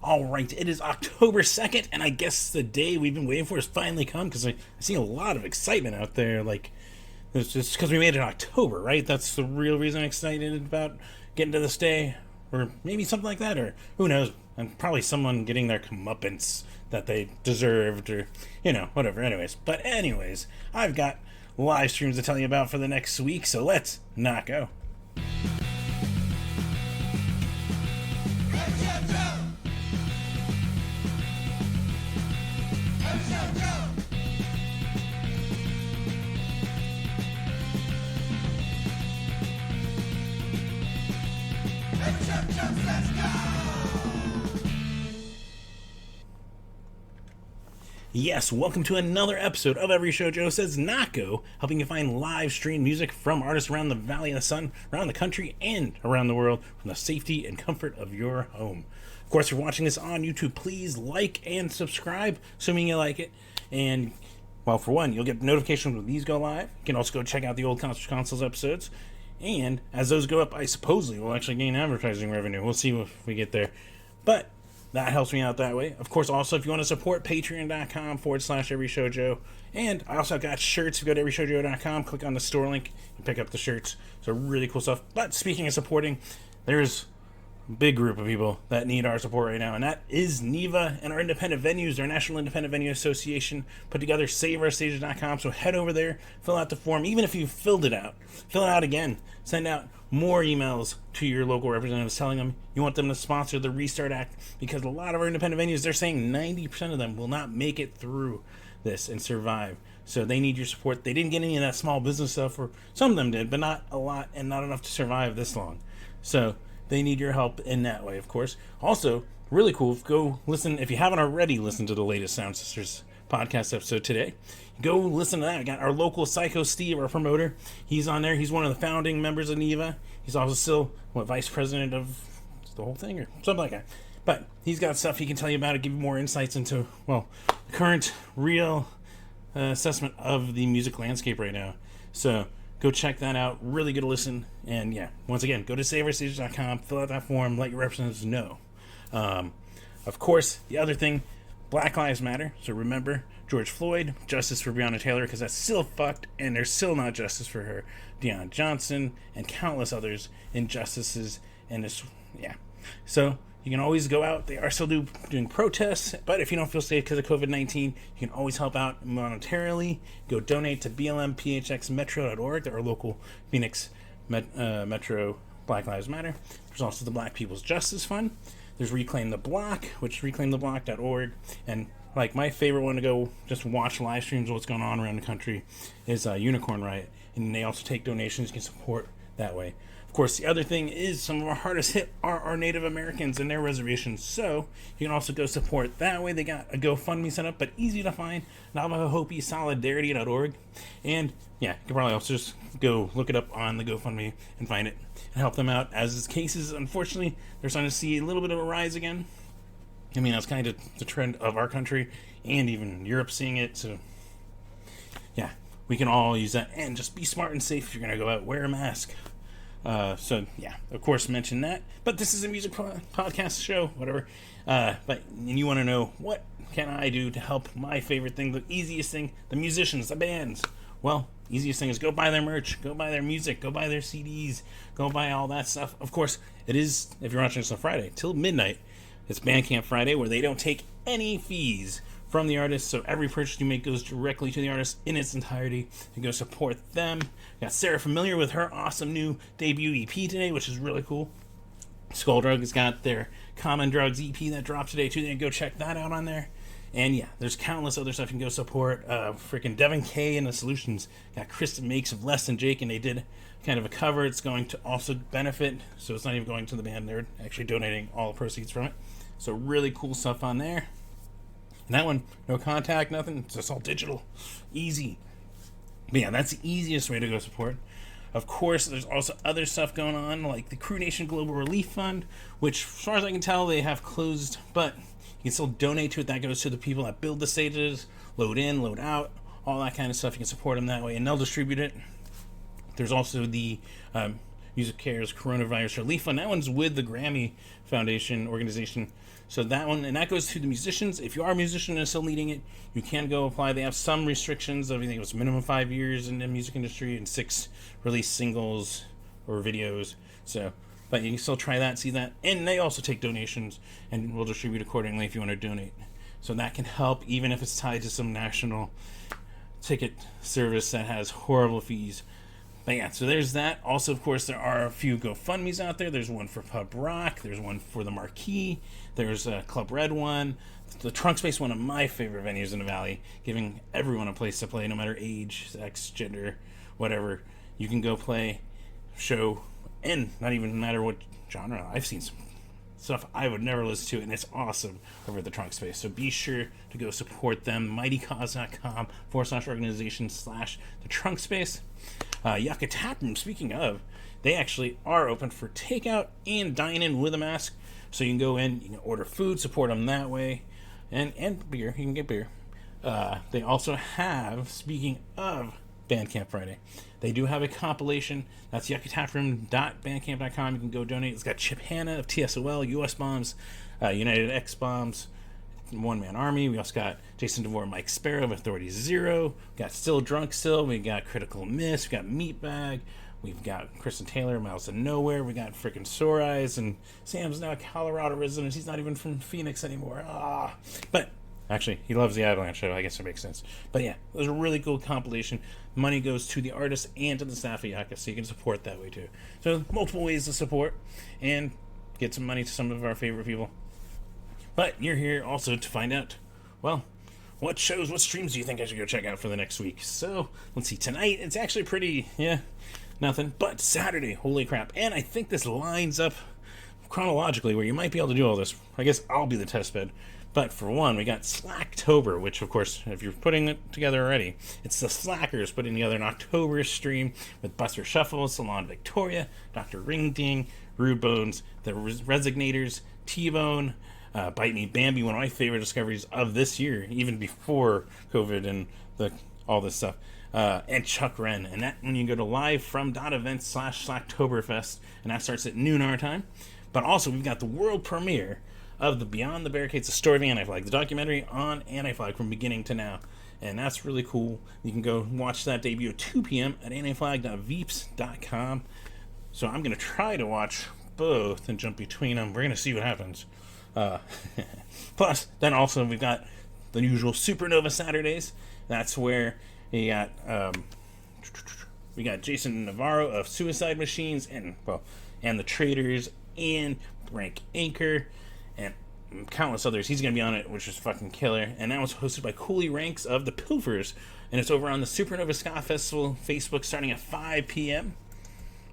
All right, it is October 2nd, and I guess the day we've been waiting for has finally come because I see a lot of excitement out there. Like, it's just because we made it in October, right? That's the real reason I'm excited about getting to this day. Or maybe something like that, or who knows? And probably someone getting their comeuppance that they deserved, or, whatever. Anyways, I've got live streams to tell you about for the next week, so let's not go. Yes, welcome to another episode of Every Show Joe Says Not Go, helping you find live stream music from artists around the Valley of the Sun, around the country, and around the world from the safety and comfort of your home. Of course, if you're watching this on YouTube, please like and subscribe, assuming you like it. And, well, for one, you'll get notifications when these go live. You can also go check out the old Concert Consoles episodes. And as those go up, I supposedly will actually gain advertising revenue. We'll see if we get there. But that helps me out that way. Of course, also, if you want to support, patreon.com/everyshowjoe. And I also got shirts. If you go to everyshowjoe.com, click on the store link, and pick up the shirts. So really cool stuff. But speaking of supporting, there's a big group of people that need our support right now, and that is NEVA and our independent venues, our National Independent Venue Association, put together saveourstages.com. So head over there, fill out the form. Even if you filled it out, fill it out again. Send out more emails to your local representatives telling them you want them to sponsor the Restart Act, because a lot of our independent venues, they're saying 90% of them will not make it through this and survive. So they need your support. They didn't get any of that small business stuff, or some of them did, but not a lot and not enough to survive this long. So they need your help in that way, of course. Also, really cool, go listen, if you haven't already listened to the latest Sound Sisters podcast episode today, go listen to that. I got our local Psycho Steve, our promoter. He's on there. He's one of the founding members of NEVA. He's also still, vice president of the whole thing or something like that. But he's got stuff he can tell you about it, give you more insights into, the current real assessment of the music landscape right now. So go check that out. Really good to listen. And yeah, once again, go to saveourstages.com, fill out that form, let your representatives know. Of course, the other thing, Black Lives Matter. So remember, George Floyd, justice for Breonna Taylor, because that's still fucked, and there's still not justice for her. Deion Johnson, and countless others injustices. And this, yeah. So you can always go out. They are still doing protests, but if you don't feel safe because of COVID-19, you can always help out monetarily. Go donate to blmphxmetro.org, our local Phoenix Metro Black Lives Matter. There's also the Black People's Justice Fund. There's Reclaim the Block, which is reclaimtheblock.org. And like my favorite one to go just watch live streams of what's going on around the country is Unicorn Riot. And they also take donations. You can support that way. Of course, the other thing is some of our hardest hit are our Native Americans and their reservations. So you can also go support that way. They got a GoFundMe set up, but easy to find, NavajoHopiSolidarity.org. And yeah, you can probably also just go look it up on the GoFundMe and find it and help them out. As is cases, unfortunately, they're starting to see a little bit of a rise again. I mean, that's kind of the trend of our country and even Europe seeing it. So yeah, we can all use that. And just be smart and safe if you're going to go out. Wear a mask. So yeah, of course, mention that. But this is a music podcast show, whatever. But you want to know what can I do to help my favorite thing, the easiest thing, the musicians, the bands. Well, easiest thing is go buy their merch, go buy their music, go buy their CDs, go buy all that stuff. Of course, it is, if you're watching this on Friday, till midnight. It's Bandcamp Friday, where they don't take any fees from the artist, so every purchase you make goes directly to the artist in its entirety. You go support them. Got Sarah Familiar with her awesome new debut EP today, which is really cool. Skulldrug has got their Common Drugs EP that dropped today too. Then go check that out on there. And yeah, there's countless other stuff you can go support. Freaking Devin K and the Solutions got Kristen Makes of Less Than Jake, and they did kind of a cover. It's going to also benefit, so it's not even going to the band. They're actually donating all the proceeds from it. So really cool stuff on there. And that one, no contact, nothing. It's just all digital. Easy. But yeah, that's the easiest way to go support. Of course, there's also other stuff going on, like the Crew Nation Global Relief Fund, which, as far as I can tell, they have closed, but you can still donate to it. That goes to the people that build the stages, load in, load out, all that kind of stuff. You can support them that way, and they'll distribute it. There's also the Music Cares Coronavirus Relief Fund. That one's with the Grammy Foundation organization. So that one, and that goes to the musicians. If you are a musician and still leading it, you can go apply. They have some restrictions. I think it was minimum 5 years in the music industry and 6 released singles or videos. So, but you can still try that, see that. And they also take donations and will distribute accordingly if you want to donate. So that can help, even if it's tied to some national ticket service that has horrible fees. But yeah, so there's that. Also, of course, there are a few GoFundMes out there. There's one for Pub Rock. There's one for the Marquee. There's a Club Red one. The Trunk Space, one of my favorite venues in the Valley, giving everyone a place to play, no matter age, sex, gender, whatever. You can go play, show, and not even matter what genre. I've seen some stuff I would never listen to, and it's awesome over at the Trunk Space. So be sure to go support them. mightycause.com/organization/the Trunk Space. Yucca Tap Room, speaking of, they actually are open for takeout and dine-in with a mask. So you can go in, you can order food, support them that way, and beer. You can get beer. They also have, speaking of Bandcamp Friday, they do have a compilation. That's yuccataproom.bandcamp.com. You can go donate. It's got Chip Hanna of TSOL, US Bombs, United X Bombs, One Man Army. We also got Jason DeVore, Mike Sparrow of Authority Zero. We got Still Drunk Still. We got Critical Miss. We got Meatbag. We've got Kristen Taylor, Miles of Nowhere. We got freaking Sore Eyes. And Sam's now a Colorado resident. He's not even from Phoenix anymore. But actually, he loves the Avalanche show. I guess it makes sense. But yeah, it was a really cool compilation. Money goes to the artists and to the staff of Yucca, so you can support that way too. So multiple ways to support and get some money to some of our favorite people. But you're here also to find out, well, what shows, what streams do you think I should go check out for the next week? So, let's see, tonight, it's actually pretty, nothing. But Saturday, holy crap. And I think this lines up chronologically where you might be able to do all this. I guess I'll be the test bed. But for one, we got Slacktober, which, of course, if you're putting it together already, it's the Slackers putting together an October stream with Buster Shuffle, Salon Victoria, Dr. Ringding, Rude Bones, The Resignators, T-Bone, Bite Me Bambi, one of my favorite discoveries of this year, even before COVID and all this stuff, and Chuck Wren. And that when you go to livefrom.events/Slacktoberfest, and that starts at noon our time. But also, we've got the world premiere of the Beyond the Barricades, the story of Anti-Flag, the documentary on Anti-Flag from beginning to now. And that's really cool. You can go watch that debut at 2 p.m. at antiflag.veeps.com. So I'm going to try to watch both and jump between them. We're going to see what happens. Plus, then also we've got the usual Supernova Saturdays. That's where we got Jason Navarro of Suicide Machines and the Traders and Frank Anchor and countless others. He's going to be on it, which is fucking killer. And that was hosted by Cooley Ranks of the Pilfers. And it's over on the Supernova Ska Festival Facebook starting at 5 p.m.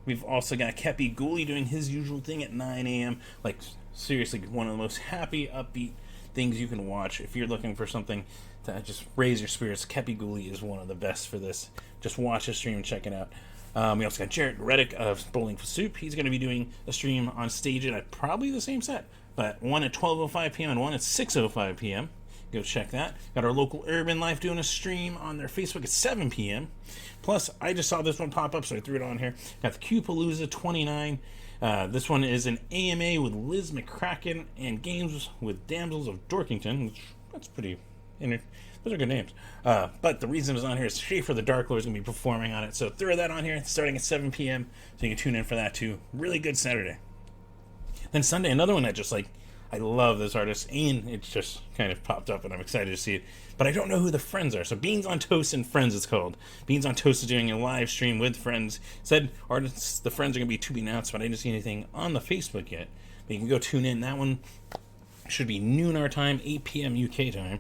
We've also got Kepi Gooley doing his usual thing at 9 a.m. Like, seriously, one of the most happy, upbeat things you can watch. If you're looking for something to just raise your spirits, Kepi Gooley is one of the best for this. Just watch the stream and check it out. We also got Jarrett Reddick of Bowling for Soup. He's going to be doing a stream on stage at probably the same set, but one at 12:05 p.m. and one at 6:05 p.m. Go check that. Got our local Urban Life doing a stream on their Facebook at 7 p.m. Plus, I just saw this one pop up, so I threw it on here. Got the Q-Palooza 29. This one is an AMA with Liz McCracken and games with Damsels of Dorkington, which that's pretty... Those are good names. But the reason it's on here is Schaefer the Dark Lord is going to be performing on it. So throw that on here, starting at 7 p.m. So you can tune in for that too. Really good Saturday. Then Sunday, another one that just I love this artist, and it's just kind of popped up, and I'm excited to see it. But I don't know who the friends are. So Beans on Toast and Friends it's called. Beans on Toast is doing a live stream with friends. Said artists, the friends are going to be to be announced, but I didn't see anything on the Facebook yet. But you can go tune in. That one should be noon our time, 8 p.m. UK time.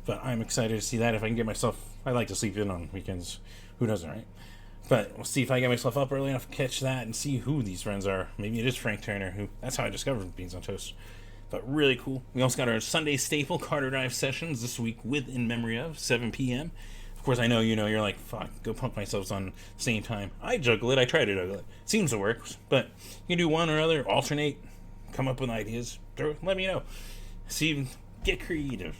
But I'm excited to see that. If I can get myself... I like to sleep in on weekends. Who doesn't, right? But we'll see if I get myself up early enough to catch that and see who these friends are. Maybe it is Frank Turner. That's how I discovered Beans on Toast. But really cool. We also got our Sunday staple Carter Drive sessions this week with In Memory of, 7 p.m. Of course, I know you're like, fuck, go pump myself on the same time. I juggle it. I try to juggle it. Seems to work. But you can do one or other, alternate, come up with ideas. Let me know. See, get creative.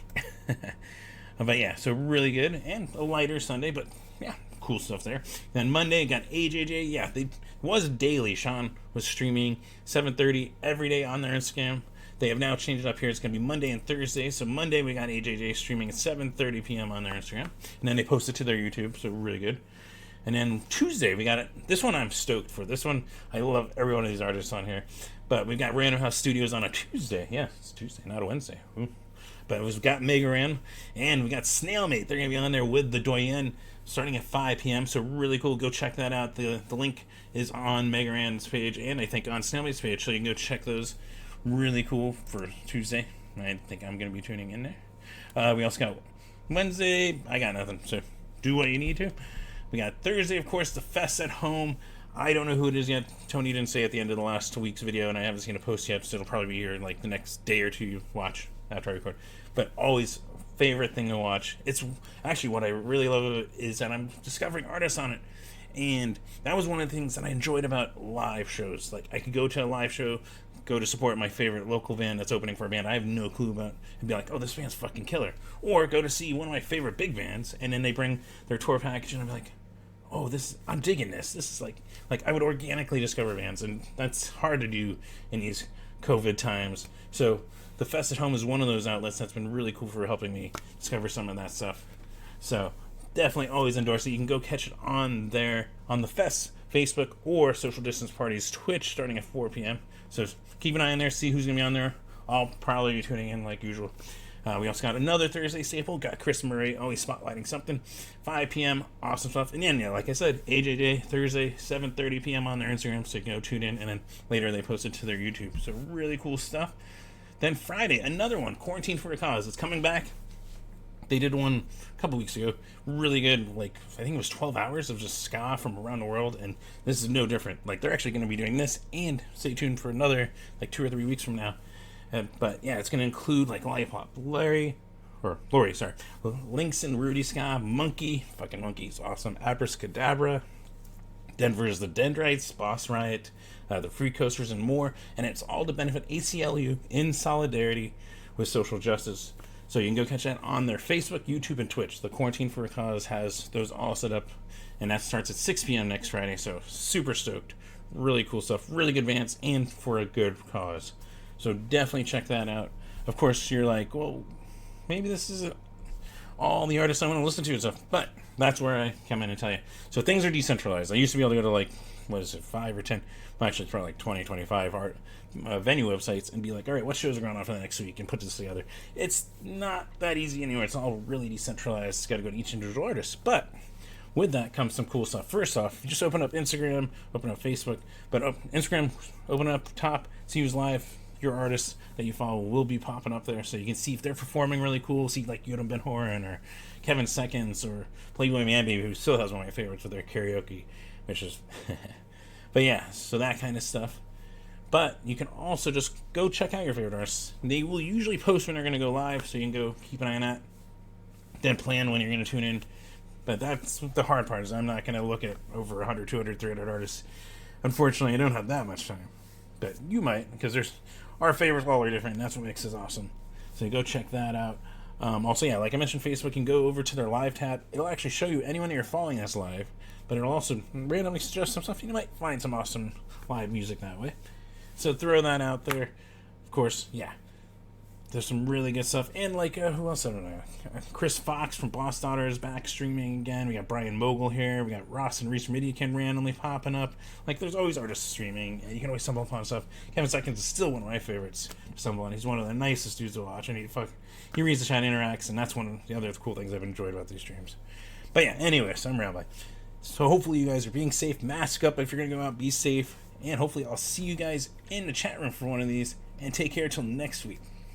But yeah, so really good. And a lighter Sunday, but yeah, cool stuff there. Then Monday got AJJ. Yeah, it was daily. Sean was streaming 7:30 every day on their Instagram. They have now changed it up here. It's going to be Monday and Thursday. So Monday we got AJJ streaming at 7:30 p.m. on their Instagram, and then they post it to their YouTube. So really good. And then Tuesday we got it. This one I'm stoked for. This one I love every one of these artists on here. But we've got Random House Studios on a Tuesday. Yeah, it's Tuesday, not a Wednesday. Ooh. But we've got Mega Ran, and we got Snailmate. They're going to be on there with the Doyen starting at 5 p.m. So really cool. Go check that out. The link is on Mega Ran's page and I think on Snailmate's page. So you can go check those. Really cool for Tuesday. I think I'm going to be tuning in there. We also got Wednesday. I got nothing. So do what you need to. We got Thursday, of course, the Fest at Home. I don't know who it is yet. Tony didn't say at the end of the last week's video, and I haven't seen a post yet, so it'll probably be here in like the next day or two you watch after I record. But always favorite thing to watch. It's actually what I really love is that I'm discovering artists on it. And that was one of the things that I enjoyed about live shows. Like, I could go to a live show, go to support my favorite local band that's opening for a band I have no clue about, and be like, oh, this band's fucking killer. Or go to see one of my favorite big bands, and then they bring their tour package, and I'm like, oh, I'm digging this. This is like I would organically discover bands, and that's hard to do in these COVID times. So the Fest at Home is one of those outlets that's been really cool for helping me discover some of that stuff. So definitely always endorse it. You can go catch it on there, on the Fest Facebook or Social Distance Party's Twitch starting at 4 p.m. So keep an eye on there, see who's going to be on there. I'll probably be tuning in like usual. We also got another Thursday staple. Got Chris Murray always spotlighting something. 5 p.m. Awesome stuff. And then, yeah, like I said, AJJ Thursday, 7:30 p.m. on their Instagram. So you can go tune in. And then later they post it to their YouTube. So really cool stuff. Then Friday, another one. Quarantine for a Cause. It's coming back. They did one a couple weeks ago. Really good. Like, I think it was 12 hours of just ska from around the world. And this is no different. Like, they're actually going to be doing this. And stay tuned for another, like, 2 or 3 weeks from now. But yeah, it's going to include like Lollipop Lori, Lynx and Rudy Ska, Monkey, fucking Monkey's awesome, Abracadabra, Denver's The Dendrites, Boss Riot, the Free Coasters, and more. And it's all to benefit ACLU in solidarity with social justice. So you can go catch that on their Facebook, YouTube, and Twitch. The Quarantine for a Cause has those all set up, and that starts at 6 p.m. next Friday. So super stoked. Really cool stuff. Really good bands, and for a good cause. So definitely check that out. Of course, you're like, well, maybe this isn't all the artists I want to listen to and stuff. But that's where I come in and tell you. So things are decentralized. I used to be able to go to like, 5 or 10, well, actually it's probably like 20, 25 art venue websites and be like, all right, what shows are going on for the next week and put this together. It's not that easy anymore. It's all really decentralized. It's got to go to each individual artist. But with that comes some cool stuff. First off, you just open up Instagram, open up Facebook, but Instagram, open up top, see who's live. Your artists that you follow will be popping up there, so you can see if they're performing really cool. See like Yoda Ben Horan or Kevin Seconds or Playboy Man Baby, who still has one of my favorites with their karaoke, which is but yeah, so that kind of stuff. But you can also just go check out your favorite artists. They will usually post when they're going to go live, so you can go keep an eye on that, then plan when you're going to tune in. But that's the hard part, is I'm not going to look at over 100, 200, 300 artists. Unfortunately, I don't have that much time. But you might, because our favorites all are different, and that's what makes us awesome. So go check that out. Also, yeah, like I mentioned, Facebook, you can go over to their live tab. It'll actually show you anyone that you're following that's live, but it'll also randomly suggest some stuff. You might find some awesome live music that way. So throw that out there. Of course, yeah, there's some really good stuff. And like, who else? I don't know. Chris Fox from Boss Daughter is back streaming again. We got Brian Mogul here. We got Ross and Reese Mediakin randomly popping up. Like, there's always artists streaming. You can always stumble upon stuff. Kevin Seconds is still one of my favorites to stumble on. He's one of the nicest dudes to watch. And he reads the chat, interacts, and that's one of the other cool things I've enjoyed about these streams. But yeah, anyways, I'm rambling. So hopefully you guys are being safe. Mask up if you're going to go out. Be safe. And hopefully I'll see you guys in the chat room for one of these. And take care till next week.